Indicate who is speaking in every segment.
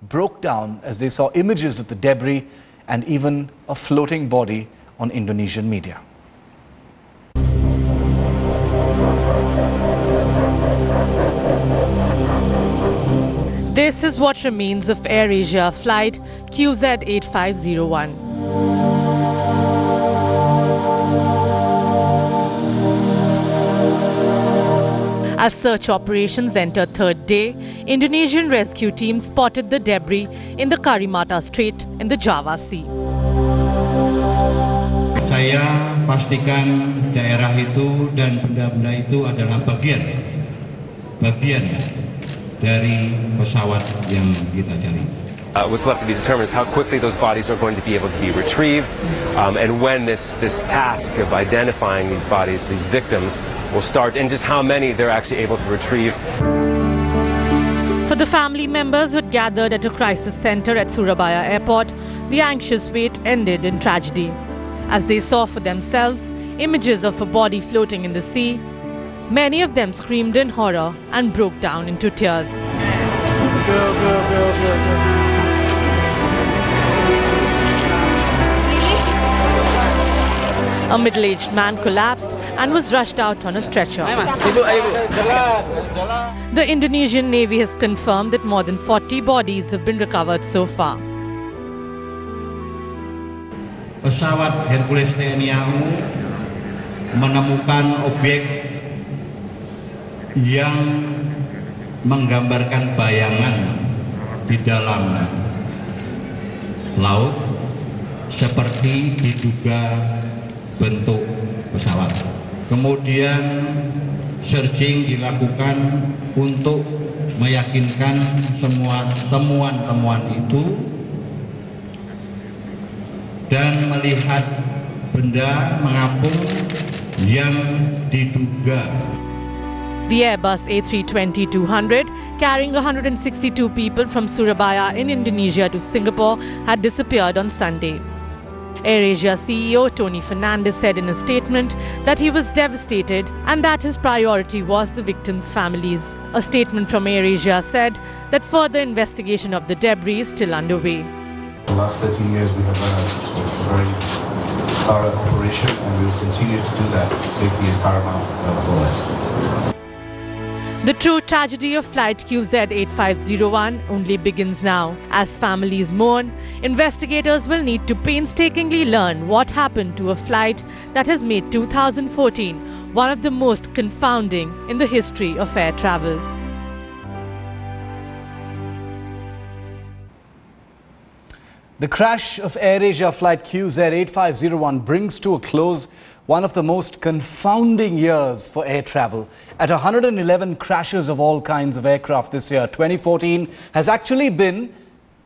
Speaker 1: broke down as they saw images of the debris and even a floating body on Indonesian media.
Speaker 2: This is what remains of AirAsia flight QZ8501. As search operations entered third day, Indonesian rescue teams spotted the debris in the Karimata Strait in the Java Sea.
Speaker 3: Saya pastikan daerah itu dan benda-benda itu adalah bagian dari pesawat yang kita cari.
Speaker 4: What's left to be determined is how quickly those bodies are going to be able to be retrieved, and when this task of identifying these bodies, these victims, will start, and just how many they're actually able to retrieve.
Speaker 2: For the family members who had gathered at a crisis center at Surabaya airport, the anxious wait ended in tragedy, as they saw for themselves images of a body floating in the sea. Many of them screamed in horror and broke down into tears. A middle-aged man collapsed and was rushed out on a stretcher. The Indonesian Navy has confirmed that more than 40 bodies have been recovered so far.
Speaker 3: Pesawat Hercules TNI AU menemukan objek yang menggambarkan bayangan di dalam laut seperti diduga bentuk pesawat. Kemudian searching dilakukan untuk meyakinkan semua temuan-temuan itu dan melihat benda mengapung yang diduga.
Speaker 2: The Airbus A320-200, carrying 162 people from Surabaya in Indonesia to Singapore, had disappeared on Sunday. AirAsia CEO Tony Fernandes said in a statement that he was devastated and that his priority was the victims' families. A statement from AirAsia said that further investigation of the debris is still underway.
Speaker 5: In the last 13 years we have run a very thorough operation, and we will continue to do that. Safety is paramount for us.
Speaker 2: The true tragedy of flight QZ8501 only begins now. As families mourn, investigators will need to painstakingly learn what happened to a flight that has made 2014 one of the most confounding in the history of air travel.
Speaker 1: The crash of AirAsia flight QZ8501 brings to a close one of the most confounding years for air travel. At 111 crashes of all kinds of aircraft this year, 2014 has actually been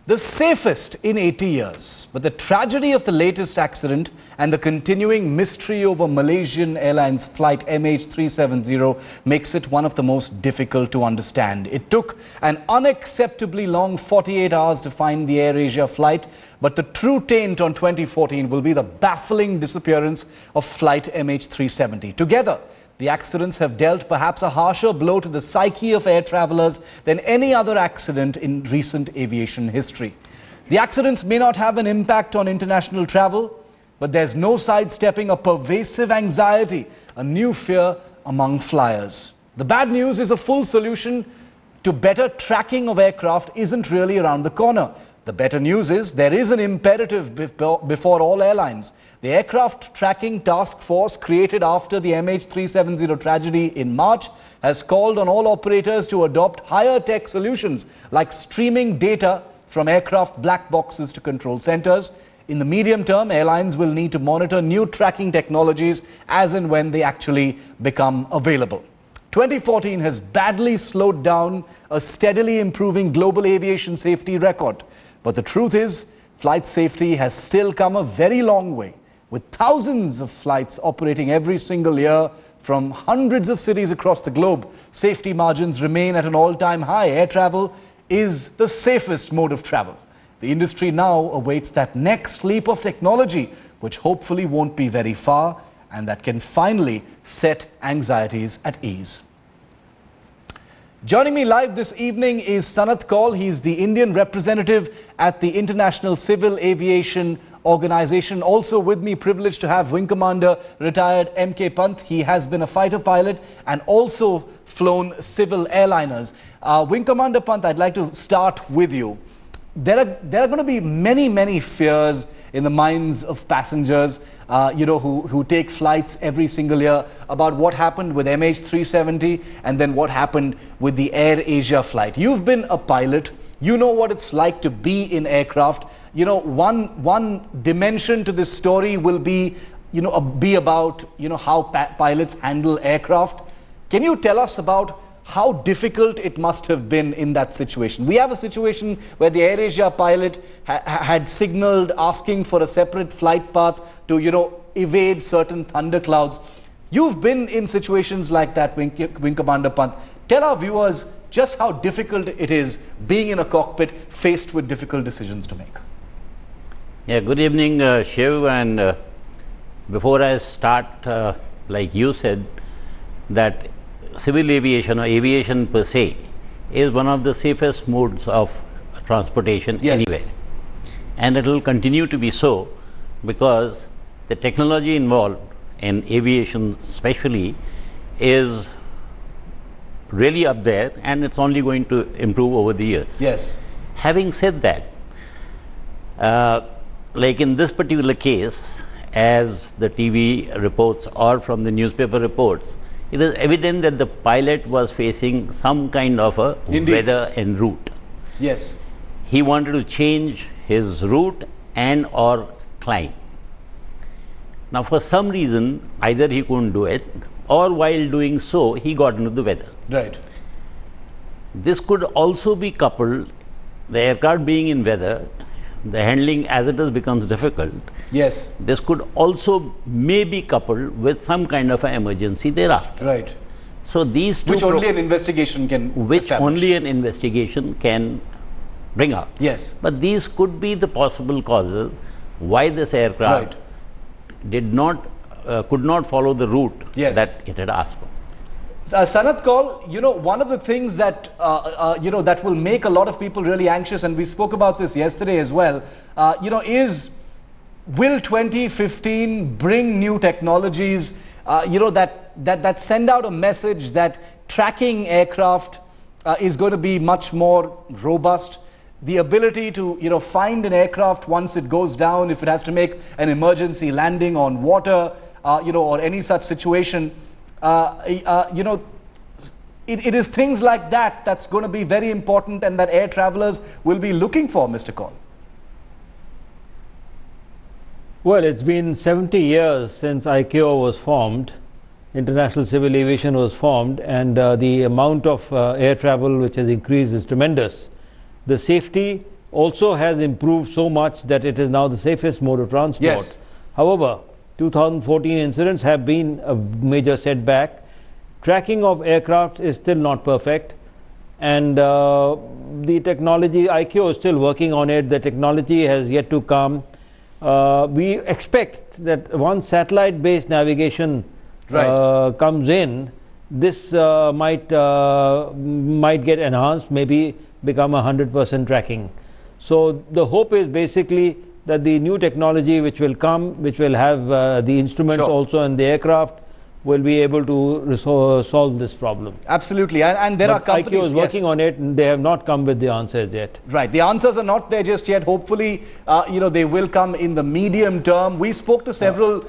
Speaker 1: the safest in 80 years. But the tragedy of the latest accident and the continuing mystery over Malaysian Airlines flight MH370 makes it one of the most difficult to understand. It took an unacceptably long 48 hours to find the AirAsia flight, but the true taint on 2014 will be the baffling disappearance of flight MH370. Together, the accidents have dealt perhaps a harsher blow to the psyche of air travelers than any other accident in recent aviation history. The accidents may not have an impact on international travel, but there's no sidestepping a pervasive anxiety, a new fear among flyers. The bad news is a full solution to better tracking of aircraft isn't really around the corner. The better news is there is an imperative before all airlines. The Aircraft Tracking Task Force, created after the MH370 tragedy in March, has called on all operators to adopt higher tech solutions like streaming data from aircraft black boxes to control centers. In the medium term, airlines will need to monitor new tracking technologies as and when they actually become available. 2014 has badly slowed down a steadily improving global aviation safety record. But the truth is, flight safety has still come a very long way. With thousands of flights operating every single year from hundreds of cities across the globe, safety margins remain at an all-time high. Air travel is the safest mode of travel. The industry now awaits that next leap of technology, which hopefully won't be very far, and that can finally set anxieties at ease. Joining me live this evening is Sanat Kaul. He's the Indian representative at the International Civil Aviation Organization. Also with me, privileged to have Wing Commander retired M.K. Pant. He has been a fighter pilot and also flown civil airliners. Wing Commander Pant, I'd like to start with you. There are going to be many fears in the minds of passengers, who take flights every single year about what happened with MH370 and then what happened with the AirAsia flight. You've been a pilot. You know what it's like to be in aircraft. You know, one dimension to this story will be, about, how pilots handle aircraft. Can you tell us about how difficult it must have been in that situation? We have a situation where the AirAsia pilot had signaled asking for a separate flight path to, evade certain thunderclouds. You've been in situations like that, Wing Commander Pant. Tell our viewers just how difficult it is being in a cockpit faced with difficult decisions to make.
Speaker 6: Yeah, good evening, Shiv. And before I start, like you said, that civil aviation or aviation per se is one of the safest modes of transportation anywhere, and it will continue to be so because the technology involved in aviation especially is really up there, and it's only going to improve over the years.
Speaker 1: Yes.
Speaker 6: Having said that, like in this particular case, as the TV reports or from the newspaper reports, it is evident that the pilot was facing some kind of a weather en route.
Speaker 1: Yes. He
Speaker 6: wanted to change his route and or climb. Now, for some reason, either he couldn't do it, or while doing so, he got into the weather.
Speaker 1: Right.
Speaker 6: This could also be coupled, the aircraft being in weather, the handling as it is becomes difficult.
Speaker 1: Yes.
Speaker 6: This could also may be coupled with some kind of an emergency thereafter.
Speaker 1: Right.
Speaker 6: So these two,
Speaker 1: which only an investigation can
Speaker 6: bring up.
Speaker 1: Yes.
Speaker 6: But these could be the possible causes why this aircraft did not could not follow the route that it had asked for.
Speaker 1: Sanat Kaul, one of the things that, that will make a lot of people really anxious, and we spoke about this yesterday as well, is will 2015 bring new technologies, that send out a message that tracking aircraft is going to be much more robust. The ability to, find an aircraft once it goes down, if it has to make an emergency landing on water, or any such situation. It is things like that that's going to be very important and that air travelers will be looking for, Mr. Kaul.
Speaker 7: Well, it's been 70 years since ICAO was formed, International Civil Aviation was formed, and the amount of air travel which has increased is tremendous. The safety also has improved so much that it is now the safest mode of transport.
Speaker 1: Yes.
Speaker 7: However, 2014 incidents have been a major setback. Tracking of aircraft is still not perfect, and the technology, ICAO is still working on it. The technology has yet to come. We expect that once satellite-based navigation comes in, this might get enhanced, maybe become 100% tracking. So the hope is basically that the new technology which will come, which will have the instruments also in the aircraft, will be able to solve this problem.
Speaker 1: Absolutely, and there are companies...
Speaker 7: ICAO is working on it, and they have not come with the answers yet.
Speaker 1: Right, the answers are not there just yet. Hopefully, they will come in the medium term. We spoke to several,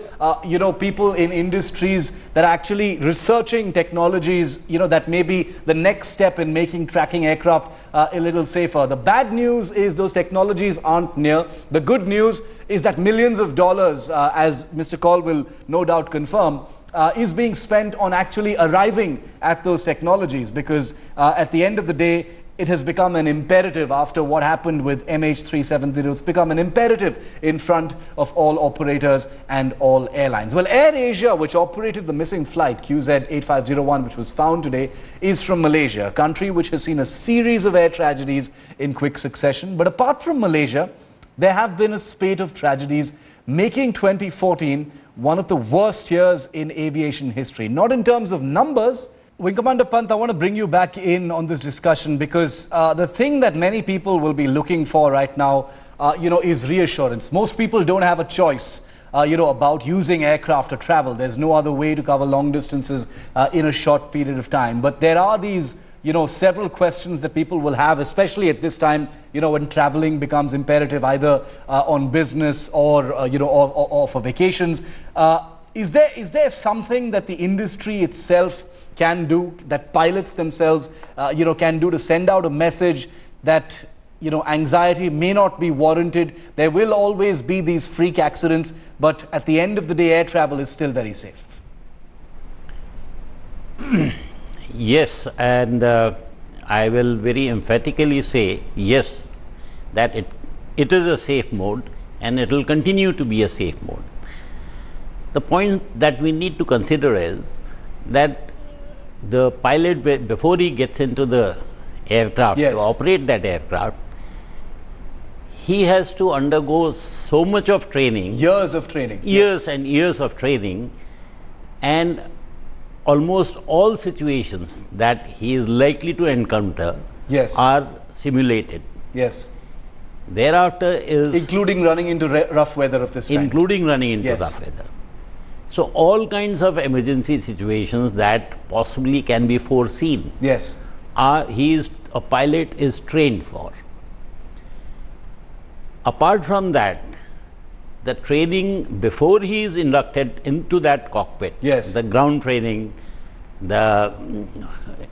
Speaker 1: people in industries that are actually researching technologies, that may be the next step in making tracking aircraft a little safer. The bad news is those technologies aren't near. The good news is that millions of dollars, as Mr. Kaul will no doubt confirm, is being spent on actually arriving at those technologies, because at the end of the day, it has become an imperative after what happened with MH370. It's become an imperative in front of all operators and all airlines. Well, AirAsia, which operated the missing flight QZ8501, which was found today, is from Malaysia, a country which has seen a series of air tragedies in quick succession. But apart from Malaysia, there have been a spate of tragedies, making 2014 one of the worst years in aviation history. Not in terms of numbers, Wing Commander Pant, I want to bring you back in on this discussion because the thing that many people will be looking for right now, is reassurance. Most people don't have a choice, about using aircraft to travel. There's no other way to cover long distances in a short period of time. But there are these, several questions that people will have, especially at this time, when traveling becomes imperative, either on business or, or for vacations. Is there something that the industry itself can do, that pilots themselves, can do to send out a message that, anxiety may not be warranted? There will always be these freak accidents, but at the end of the day, air travel is still very safe.
Speaker 6: Yes, and I will very emphatically say yes, that it is a safe mode and it will continue to be a safe mode. The point that we need to consider is that the pilot, before he gets into the aircraft,
Speaker 1: yes,
Speaker 6: to operate that aircraft, he has to undergo so much of training.
Speaker 1: Years of training.
Speaker 6: Years and years of training, and almost all situations that he is likely to encounter,
Speaker 1: yes,
Speaker 6: are simulated.
Speaker 1: Yes.
Speaker 6: Thereafter is...
Speaker 1: Including running into rough weather of this kind.
Speaker 6: Including running into
Speaker 1: yes,
Speaker 6: rough weather. So all kinds of emergency situations that possibly can be foreseen,
Speaker 1: yes,
Speaker 6: a pilot is trained for. Apart from that, the training before he is inducted into that cockpit,
Speaker 1: yes,
Speaker 6: the ground training, the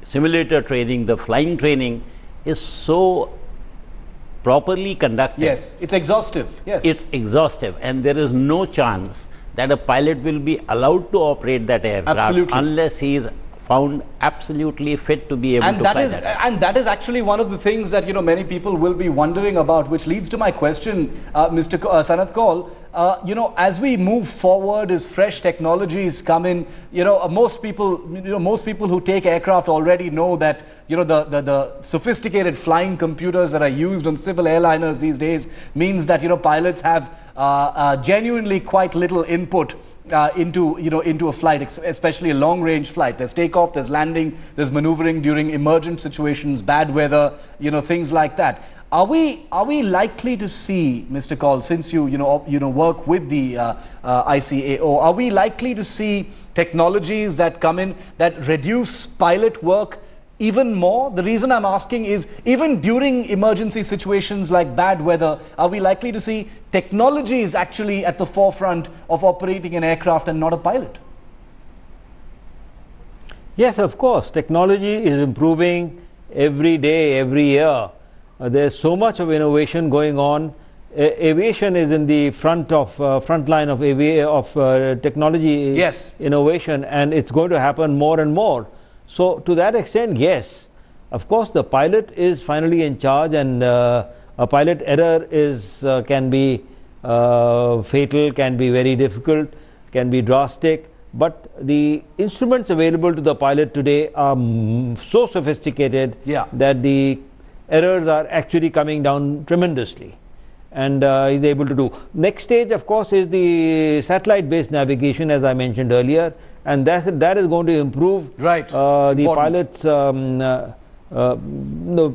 Speaker 6: simulator training, the flying training is so properly conducted.
Speaker 1: Yes, it's exhaustive. Yes,
Speaker 6: it's exhaustive, and there is no chance that a pilot will be allowed to operate that aircraft.
Speaker 1: Absolutely.
Speaker 6: Unless he is found absolutely fit to be able to fly that.
Speaker 1: And that is actually one of the things that many people will be wondering about, which leads to my question, Mr. Sanath Kaul. As we move forward, as fresh technologies come in, most people who take aircraft already know that the sophisticated flying computers that are used on civil airliners these days means that pilots have genuinely quite little input into a flight, especially a long-range flight. There's takeoff, there's landing, there's maneuvering during emergent situations, bad weather, things like that. Are we likely to see, Mr. Kaul, since you work with the ICAO, are we likely to see technologies that come in that reduce pilot work even more? The reason I'm asking is, even during emergency situations like bad weather, are we likely to see technologies actually at the forefront of operating an aircraft and not a pilot?
Speaker 7: Yes, of course. Technology is improving every day, every year. There's so much of innovation going on. Aviation is in the front line of technology,
Speaker 1: yes,
Speaker 7: innovation, and it's going to happen more and more. So to that extent, yes, of course, the pilot is finally in charge, and a pilot error can be fatal, can be very difficult, can be drastic. But the instruments available to the pilot today are so sophisticated,
Speaker 1: yeah,
Speaker 7: that the errors are actually coming down tremendously, and is able to do. Next stage, of course, is the satellite-based navigation, as I mentioned earlier, and that is going to improve,
Speaker 1: right,
Speaker 7: the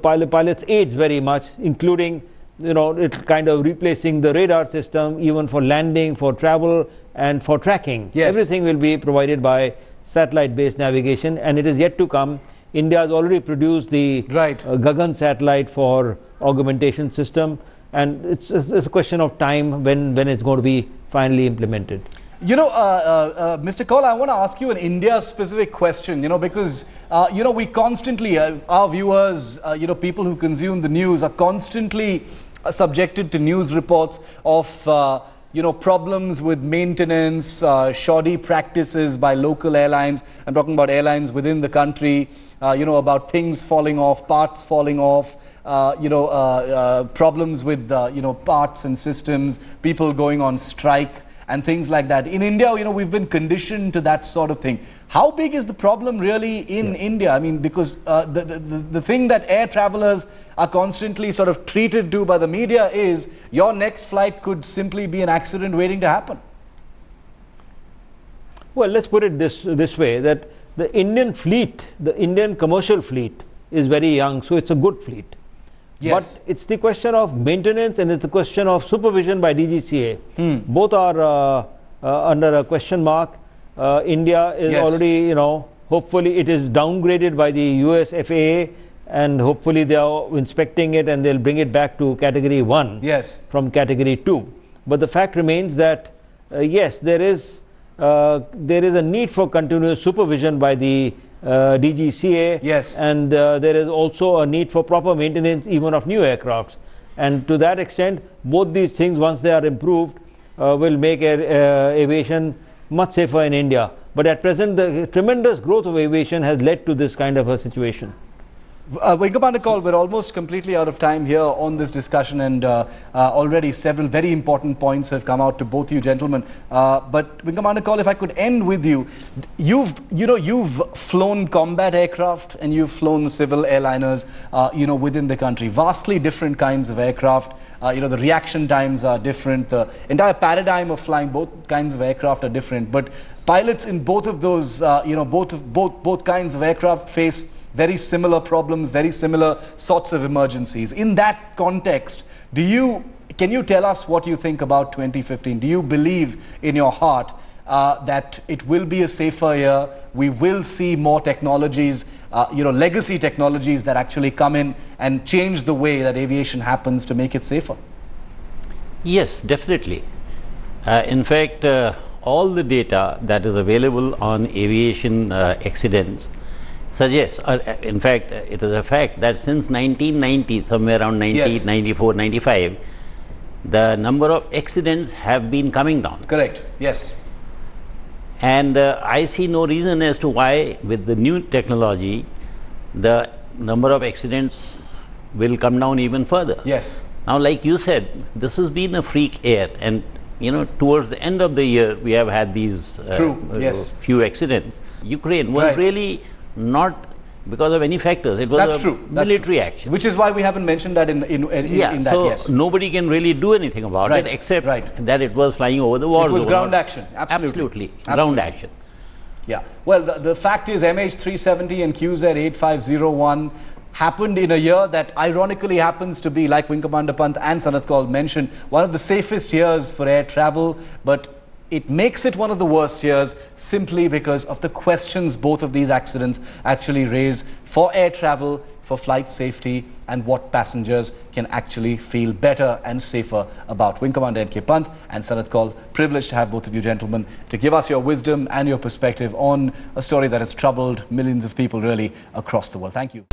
Speaker 7: pilot's aids very much, including it's kind of replacing the radar system even for landing, for travel, and for tracking.
Speaker 1: Yes.
Speaker 7: Everything will be provided by satellite-based navigation, and it is yet to come. India has already produced the
Speaker 1: right,
Speaker 7: Gagan satellite for augmentation system, and it's a question of time when it's going to be finally implemented.
Speaker 1: Mr. Kaul, I want to ask you an India-specific question, because, we constantly, our viewers, people who consume the news are constantly subjected to news reports of, problems with maintenance, shoddy practices by local airlines. I'm talking about airlines within the country, about things falling off, parts falling off, problems with, parts and systems, people going on strike, and things like that. In India, we've been conditioned to that sort of thing. How big is the problem really in India? I mean, because the thing that air travelers are constantly sort of treated to by the media is your next flight could simply be an accident waiting to happen.
Speaker 7: Well, let's put it this way, that the Indian fleet, the Indian commercial fleet is very young, so it's a good fleet.
Speaker 1: Yes.
Speaker 7: But it's the question of maintenance and it's the question of supervision by DGCA. Both are under a question mark. India is already, hopefully it is downgraded by the US FAA, and hopefully they are inspecting it and they'll bring it back to category 1 from category 2. But the fact remains that yes, there is a need for continuous supervision by the DGCA, and there is also a need for proper maintenance even of new aircrafts. And to that extent, both these things, once they are improved, will make aviation much safer in India. But at present, the tremendous growth of aviation has led to this kind of a situation.
Speaker 1: Wing Commander Call, we're almost completely out of time here on this discussion, and already several very important points have come out to both you gentlemen. But Wing Commander Call, if I could end with you, you've flown combat aircraft and you've flown civil airliners, within the country. Vastly different kinds of aircraft. The reaction times are different. The entire paradigm of flying both kinds of aircraft are different. But pilots in both of those, both kinds of aircraft face very similar problems, very similar sorts of emergencies. In that context, can you tell us what you think about 2015? Do you believe in your heart that it will be a safer year? We will see more technologies, legacy technologies that actually come in and change the way that aviation happens to make it safer?
Speaker 6: Yes, definitely. In fact, all the data that is available on aviation accidents suggests, in fact, it is a fact that since 1990, somewhere around 1994, 95, the number of accidents have been coming down.
Speaker 1: Correct, yes.
Speaker 6: And I see no reason as to why, with the new technology, the number of accidents will come down even further.
Speaker 1: Yes.
Speaker 6: Now, like you said, this has been a freak air, and towards the end of the year, we have had these few accidents. Ukraine was really not because of any factors. It was a military action.
Speaker 1: Which is why we haven't mentioned that in that.
Speaker 6: So nobody can really do anything about it except that it was flying over the war zone.
Speaker 1: It was ground action. Absolutely.
Speaker 6: Ground action.
Speaker 1: Yeah. Well, the fact is MH370 and QZ8501 happened in a year that ironically happens to be, like Wing Commander Pant and Sanat Kaul mentioned, one of the safest years for air travel, but it makes it one of the worst years simply because of the questions both of these accidents actually raise for air travel, for flight safety, and what passengers can actually feel better and safer about. Wing Commander N.K. Pant and Sanat Kaul, privileged to have both of you gentlemen to give us your wisdom and your perspective on a story that has troubled millions of people really across the world. Thank you.